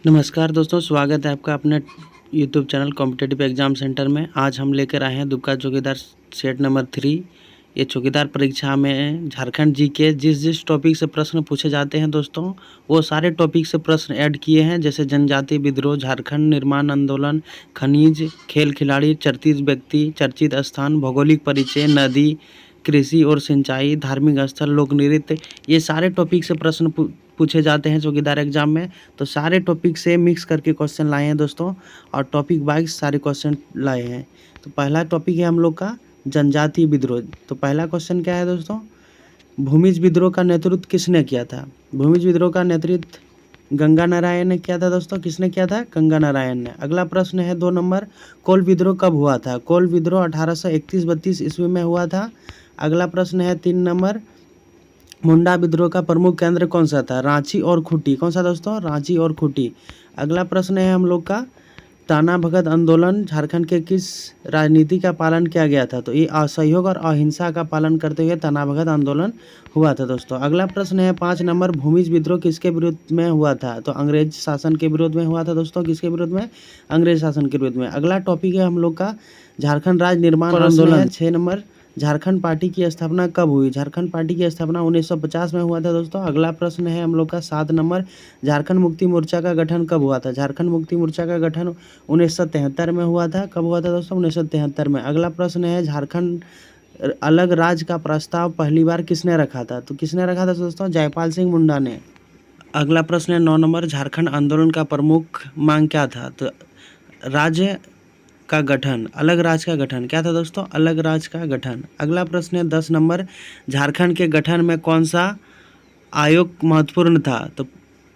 नमस्कार दोस्तों, स्वागत है आपका अपने YouTube channel competitive exam centre में। आज हम लेकर आए हैं दुबका चौकीदार सेट नंबर 3। ये चौकीदार परीक्षा में झारखंड जी के जिस टॉपिक से प्रश्न पूछे जाते हैं दोस्तों, वो सारे टॉपिक से प्रश्न ऐड किए हैं। जैसे जनजाति विद्रोह, झारखंड निर्माण आंदोलन, खनिज, खेल खिलाड़ी, चर्चित व्यक्ति, चर्चित स्थान, भौगोलिक परिचय, नदी, कृषि और सिंचाई, धार्मिक स्थल, लोक नृत्य, ये सारे टॉपिक से प्रश्न पूछे जाते हैं चौकीदार एग्जाम में। तो सारे टॉपिक से मिक्स करके क्वेश्चन लाए हैं दोस्तों, और टॉपिक वाइज सारे क्वेश्चन लाए हैं। तो पहला टॉपिक है हम लोग का जनजातीय विद्रोह। तो पहला क्वेश्चन क्या है दोस्तों, भूमिज विद्रोह का नेतृत्व किसने किया था? भूमिज विद्रोह का नेतृत्व गंगा नारायण ने किया था दोस्तों। किसने किया था? गंगा नारायण ने। अगला प्रश्न है 2 नंबर, कोल विद्रोह कब हुआ था? कोल विद्रोह 1831-32 ईस्वी में हुआ था। अगला प्रश्न है 3 नंबर, मुंडा विद्रोह का प्रमुख केंद्र कौन सा था? रांची और खूंटी। कौन सा दोस्तों? रांची और खूंटी। अगला प्रश्न है हम लोग का, टाना भगत आंदोलन झारखंड के किस राजनीति का पालन किया गया था? तो ये असहयोग और अहिंसा का पालन करते हुए टाना भगत आंदोलन हुआ था दोस्तों। अगला प्रश्न है 5 नंबर, भूमिज विद्रोह किसके विरुद्ध में हुआ था? तो अंग्रेज शासन के विरोध में हुआ था दोस्तों। किसके विरोध में? अंग्रेज शासन के विरोध में। अगला टॉपिक है हम लोग का झारखंड राज्य निर्माण आंदोलन। 6 नंबर, झारखंड पार्टी की स्थापना कब हुई? झारखंड पार्टी की स्थापना 1950 में हुआ था दोस्तों। अगला प्रश्न है हम लोग का 7 नंबर, झारखंड मुक्ति मोर्चा का गठन कब हुआ था? झारखंड मुक्ति मोर्चा का गठन 1973 में हुआ था। कब हुआ था दोस्तों? 1973 में। अगला प्रश्न है, झारखंड अलग राज्य का प्रस्ताव पहली बार किसने रखा था? तो किसने रखा था दोस्तों? जयपाल सिंह मुंडा ने। अगला प्रश्न है 9 नंबर, झारखंड आंदोलन का प्रमुख मांग क्या था? तो राज्य का गठन, अलग राज्य का गठन। क्या था दोस्तों? अलग राज्य का गठन। अगला प्रश्न है 10 नंबर, झारखंड के गठन में कौन सा आयोग महत्वपूर्ण था? तो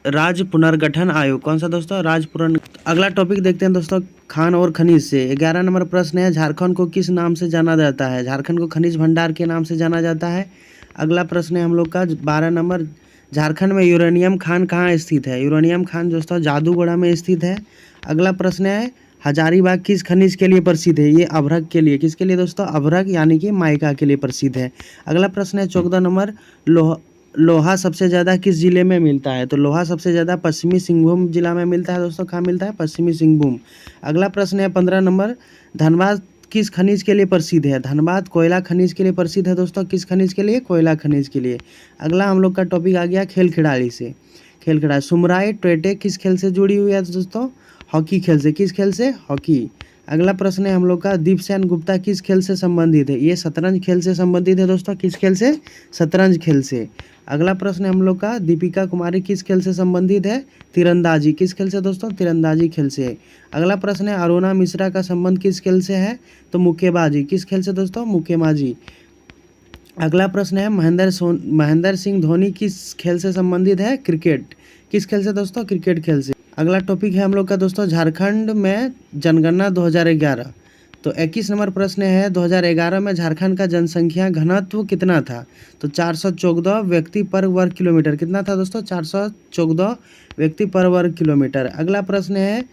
राज्य पुनर्गठन आयोग। कौन सा दोस्तों? राज्य पुनर्। अगला टॉपिक देखते हैं दोस्तों, खान और खनिज से। 11 नंबर प्रश्न है, झारखंड को किस नाम से जाना जाता है? झारखंड को खनिज भंडार के नाम से जाना जाता है। अगला प्रश्न है हम लोग का 12 नंबर, झारखंड में यूरेनियम खान कहाँ स्थित है? यूरेनियम खान दोस्तों जादूगोड़ा में स्थित है। अगला प्रश्न है, हजारीबाग किस खनिज के लिए प्रसिद्ध है? ये अभ्रक के लिए। किसके लिए दोस्तों? अभ्रक यानी कि माइका के लिए प्रसिद्ध है। अगला प्रश्न है 14 नंबर, लोहा सबसे ज़्यादा किस जिले में मिलता है? तो लोहा सबसे ज़्यादा पश्चिमी सिंहभूम जिला में मिलता है दोस्तों। कहाँ मिलता है? पश्चिमी सिंहभूम। अगला प्रश्न है 15 नंबर, धनबाद किस खनिज के लिए प्रसिद्ध है? धनबाद कोयला खनिज के लिए प्रसिद्ध है दोस्तों। किस खनिज के लिए? कोयला खनिज के लिए। अगला हम लोग का टॉपिक आ गया खेल खिलाड़ी से। खेल खिलाड़ी, सुमराई ट्रेटे किस खेल से जुड़ी हुई है दोस्तों? हॉकी खेल से। किस खेल से? हॉकी। अगला प्रश्न है हम लोग का, दीपसेन गुप्ता किस खेल से संबंधित है? ये शतरंज खेल से संबंधित है दोस्तों। किस खेल से? शतरंज खेल से। अगला प्रश्न है हम लोग का, दीपिका कुमारी किस खेल से संबंधित है? तीरंदाजी। किस खेल से दोस्तों? तीरंदाजी खेल से। अगला प्रश्न है, अरुणा मिश्रा का संबंध किस खेल से है? तो मुक्केबाजी। किस खेल से दोस्तों? मुक्केबाजी। अगला प्रश्न है, महेंद्र सिंह धोनी किस खेल से संबंधित है? क्रिकेट। किस खेल से दोस्तों? क्रिकेट खेल से। अगला टॉपिक है हम लोग का दोस्तों, झारखंड में जनगणना 2011। तो 21 नंबर प्रश्न है, 2011 में झारखंड का जनसंख्या घनत्व कितना था? तो 414 व्यक्ति पर वर्ग किलोमीटर। कितना था दोस्तों? 414 व्यक्ति पर वर्ग किलोमीटर। अगला प्रश्न है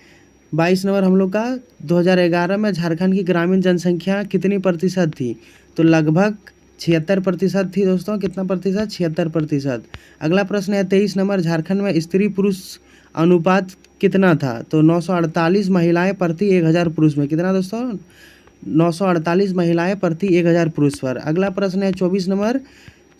22 नंबर हम लोग का, 2011 में झारखंड की ग्रामीण जनसंख्या कितनी प्रतिशत थी? तो लगभग 76% थी दोस्तों। कितना प्रतिशत? 76%। अगला प्रश्न है 23 नंबर, झारखंड में स्त्री पुरुष अनुपात कितना था? तो 948 महिलाएं प्रति 1000 पुरुष में। कितना दोस्तों? 948 महिलाएं प्रति 1000 पुरुष पर। अगला प्रश्न है 24 नंबर,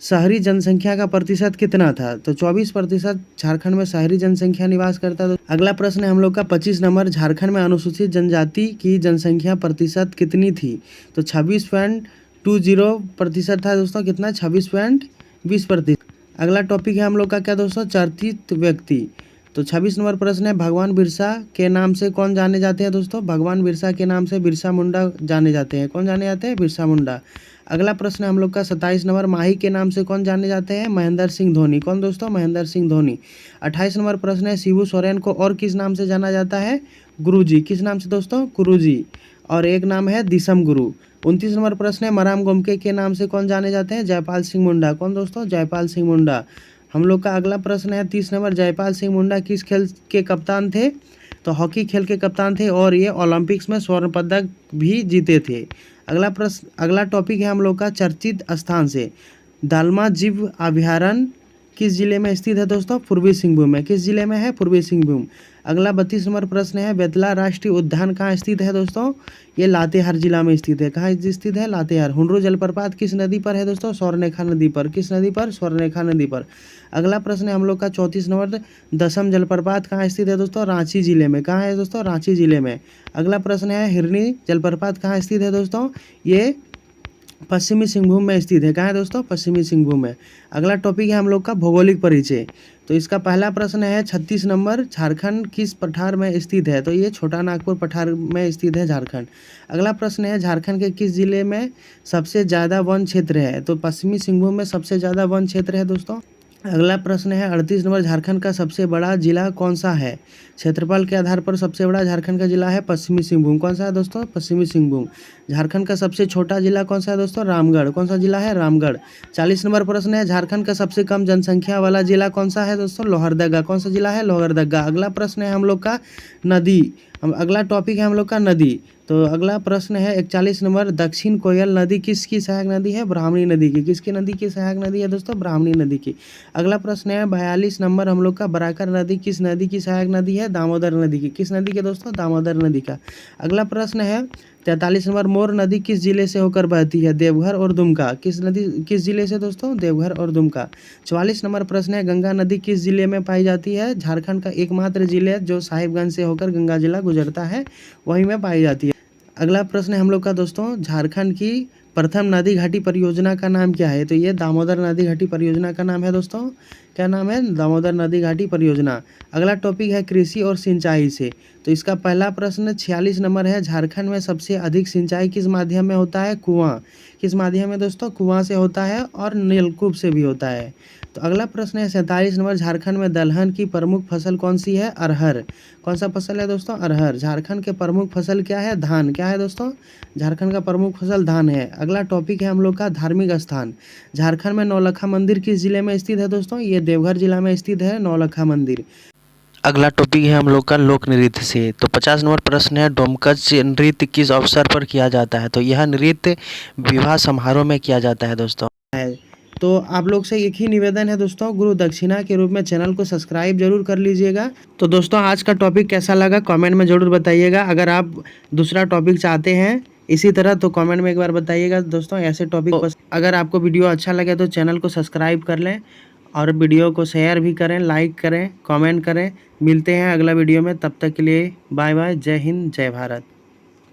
शहरी जनसंख्या का प्रतिशत कितना था? तो 24% झारखंड में शहरी जनसंख्या निवास करता है। अगला प्रश्न है हम लोग का 25 नंबर, झारखंड में अनुसूचित जनजाति की जनसंख्या प्रतिशत कितनी थी? तो 26.20% था दोस्तों। कितना? 26.20%। अगला टॉपिक है हम लोग का क्या दोस्तों? चर्चित व्यक्ति। तो 26 नंबर प्रश्न है, भगवान बिरसा के नाम से कौन जाने जाते हैं दोस्तों? भगवान बिरसा के नाम से बिरसा मुंडा जाने जाते हैं। कौन जाने जाते हैं? बिरसा मुंडा। अगला प्रश्न है हम लोग का 27 नंबर, माही के नाम से कौन जाने जाते हैं? महेंद्र सिंह धोनी। कौन दोस्तों? महेंद्र सिंह धोनी। 28 नंबर प्रश्न है, शिबू सोरेन को और किस नाम से जाना जाता है? गुरुजी। किस नाम से दोस्तों? गुरुजी। और एक नाम है दिसम गुरु। 29 नंबर प्रश्न है, मराम गोमके के नाम से कौन जाने जाते हैं? जयपाल सिंह मुंडा। कौन दोस्तों? जयपाल सिंह मुंडा। हम लोग का अगला प्रश्न है 30 नंबर, जयपाल सिंह मुंडा किस खेल के कप्तान थे? तो हॉकी खेल के कप्तान थे, और ये ओलंपिक्स में स्वर्ण पदक भी जीते थे। अगला टॉपिक है हम लोग का चर्चित स्थान से। दालमा जीव अभयारण्य किस जिले में स्थित है दोस्तों? पूर्वी सिंहभूम में। किस जिले में है? पूर्वी सिंहभूम। अगला 32 नंबर प्रश्न है, बेतला राष्ट्रीय उद्यान कहाँ स्थित है दोस्तों? ये लातेहार जिला में स्थित है। कहाँ स्थित है? लातेहार। हुंडरू जलप्रपात किस नदी पर है दोस्तों? स्वर्णरेखा नदी पर। किस नदी पर? स्वर्णरेखा नदी पर। अगला प्रश्न है हम लोग का 34 नंबर, दसम जलप्रपात कहाँ स्थित है दोस्तों? रांची जिले में। कहाँ है दोस्तों? रांची जिले में। अगला प्रश्न है, हिरनी जलप्रपात कहाँ स्थित है दोस्तों? ये पश्चिमी सिंहभूम में स्थित है। कहाँ है दोस्तों? पश्चिमी सिंहभूम में। अगला टॉपिक है हम लोग का भौगोलिक परिचय। तो इसका पहला प्रश्न है 36 नंबर, झारखंड किस पठार में स्थित है? तो ये छोटा नागपुर पठार में स्थित है झारखंड। अगला प्रश्न है, झारखंड के किस जिले में सबसे ज़्यादा वन क्षेत्र है? तो पश्चिमी सिंहभूम में सबसे ज़्यादा वन क्षेत्र है दोस्तों। अगला प्रश्न है 38 नंबर, झारखंड का सबसे बड़ा जिला कौन सा है? क्षेत्रफल के आधार पर सबसे बड़ा झारखंड का जिला है पश्चिमी सिंहभूम। कौन सा है दोस्तों? पश्चिमी सिंहभूम। झारखंड का सबसे छोटा जिला कौन सा है दोस्तों? रामगढ़। कौन सा जिला है? रामगढ़। 40 नंबर प्रश्न है, झारखंड का सबसे कम जनसंख्या वाला जिला कौन सा है दोस्तों? लोहरदगा। कौन सा जिला है? लोहरदगा। अगला प्रश्न है हम लोग का नदी, अगला टॉपिक है हम लोग का नदी। तो अगला प्रश्न है 41 नंबर, दक्षिण कोयल नदी किसकी सहायक नदी है? ब्राह्मणी नदी की। किसकी नदी की सहायक नदी है दोस्तों? ब्राह्मणी नदी की। अगला प्रश्न है 42 नंबर हम लोग का, बराकर नदी किस नदी की सहायक नदी है? दामोदर नदी की। किस नदी के दोस्तों? दामोदर नदी का। अगला प्रश्न है 43 नंबर, मोर नदी किस जिले से होकर बहती है? देवघर और दुमका। किस नदी, किस जिले से दोस्तों? देवघर और दुमका। 44 नंबर प्रश्न है, गंगा नदी किस जिले में पाई जाती है? झारखंड का एकमात्र जिले जो साहिबगंज से होकर गंगा जिला गुजरता है, वहीं में पाई जाती है। अगला प्रश्न है हम लोग का दोस्तों, झारखंड की प्रथम नदी घाटी परियोजना का नाम क्या है? तो ये दामोदर नदी घाटी परियोजना का नाम है दोस्तों। क्या नाम है? दामोदर नदी घाटी परियोजना। अगला टॉपिक है कृषि और सिंचाई से। तो इसका पहला प्रश्न 46 नंबर है, झारखंड में सबसे अधिक सिंचाई किस माध्यम में होता है? कुआं। किस माध्यम में दोस्तों? कुआं से होता है और नलकूप से भी होता है। तो अगला प्रश्न है 47 नंबर, झारखंड में दलहन की प्रमुख फसल कौन सी है? अरहर। कौन सा फसल है दोस्तों? अरहर। झारखंड के प्रमुख फसल क्या है? धान। क्या है दोस्तों? झारखंड का प्रमुख फसल धान है। अगला टॉपिक है हम लोग का धार्मिक स्थान। झारखंड में नौलखा मंदिर किस जिले में स्थित है दोस्तों? ये देवघर जिला में स्थित है नौलखा मंदिर। अगला टॉपिक है हम लोग का लोक नृत्य से। तो 50 नंबर प्रश्न है, डोमकच नृत्य किस अवसर पर किया जाता है? तो यह नृत्य विवाह समारोह में किया जाता है दोस्तों। तो आप लोग से एक ही निवेदन है दोस्तों, गुरु दक्षिणा के रूप में चैनल को सब्सक्राइब जरूर कर लीजिएगा। तो दोस्तों आज का टॉपिक कैसा लगा कमेंट में ज़रूर बताइएगा। अगर आप दूसरा टॉपिक चाहते हैं इसी तरह तो कमेंट में एक बार बताइएगा दोस्तों। ऐसे टॉपिक अगर आपको वीडियो अच्छा लगे तो चैनल को सब्सक्राइब कर लें और वीडियो को शेयर भी करें, लाइक करें, कमेंट करें। मिलते हैं अगला वीडियो में, तब तक के लिए बाय बाय। जय हिंद, जय भारत।